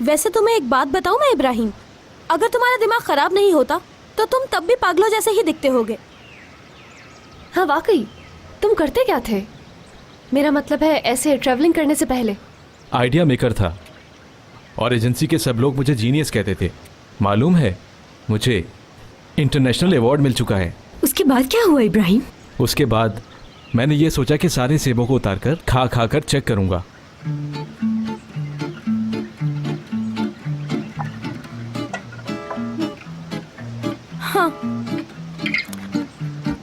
वैसे तुम्हें एक बात बताऊं मैं इब्राहिम, अगर तुम्हारा दिमाग खराब नहीं होता तो तुम तब भी पागलों जैसे ही दिखते होगे। हाँ वाकई, तुम करते क्या थे? मेरा मतलब है ऐसे ट्रैवलिंग करने से पहले। आइडिया मेकर था और एजेंसी के सब लोग मुझे जीनियस कहते थे। मालूम है, मुझे इंटरनेशनल अवार्ड मिल चुका है। उसके बाद क्या हुआ इब्राहिम? उसके बाद मैंने ये सोचा कि सारे सेबों को उतार कर खा कर चेक करूंगा। हाँ,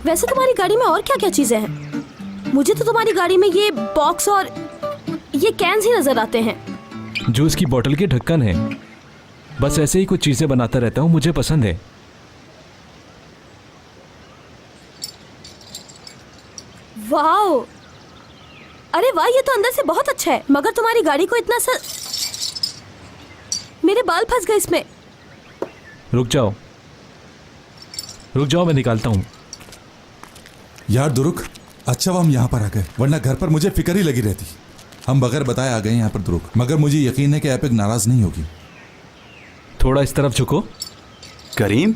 वैसे तुम्हारी गाड़ी में और क्या क्या चीजें हैं? मुझे तो तुम्हारी गाड़ी में ये बॉक्स और ये कैन्स ही नजर आते हैं। जूस की बोतल के ढक्कन है। बस ऐसे ही कुछ चीजें बनाता रहता हूँ, मुझे पसंद है। वाओ, अरे वाह, ये तो अंदर से बहुत अच्छा है, मगर तुम्हारी गाड़ी को इतना सा... मेरे बाल फंस गए इसमें। रुक जाओ, मैं निकालता हूँ। यार दुरुक, अच्छा वो हम यहाँ पर आ गए, वरना घर पर मुझे फिक्र ही लगी रहती। हम बगैर बताए आ गए यहाँ पर दुरुक, मगर मुझे यकीन है कि एपिक नाराज नहीं होगी। थोड़ा इस तरफ झुको। करीम,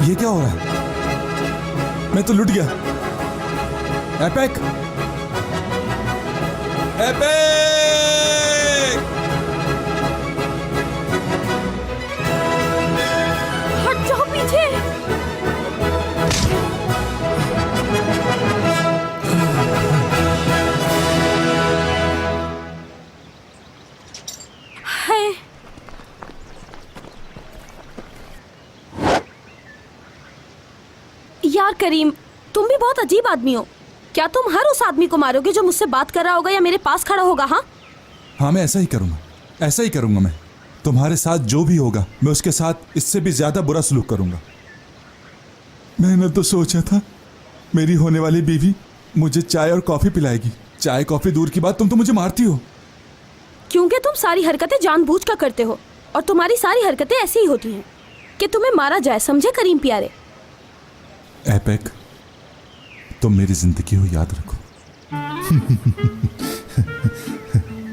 ये क्या हो रहा है? मैं तो लुट गया। Epic, epic! हट जाओ पीछे। हाय, यार करीम, तुम भी बहुत अजीब आदमी हो। क्या तुम हर उस आदमी को मारोगे जो मुझसे बात कर रहा होगा या मेरे पास खड़ा होगा? हाँ, मैं ऐसा ही करूंगा, ऐसा ही करूंगा। मैं तुम्हारे साथ जो भी होगा, मैं उसके साथ इससे भी ज्यादा बुरा सलूक करूंगा। मैंने तो सोचा था मेरी होने वाली बीवी मुझे चाय और कॉफी पिलाएगी। चाय कॉफी दूर की बात, तुम तो मुझे मारती हो। क्योंकि तुम सारी हरकतें जानबूझकर करते हो और तुम्हारी सारी हरकतें ऐसी ही होती हैं कि तुम्हें मारा जाए, समझे करीम प्यारे? एपिक, तुम मेरी जिंदगी हो, याद रखो।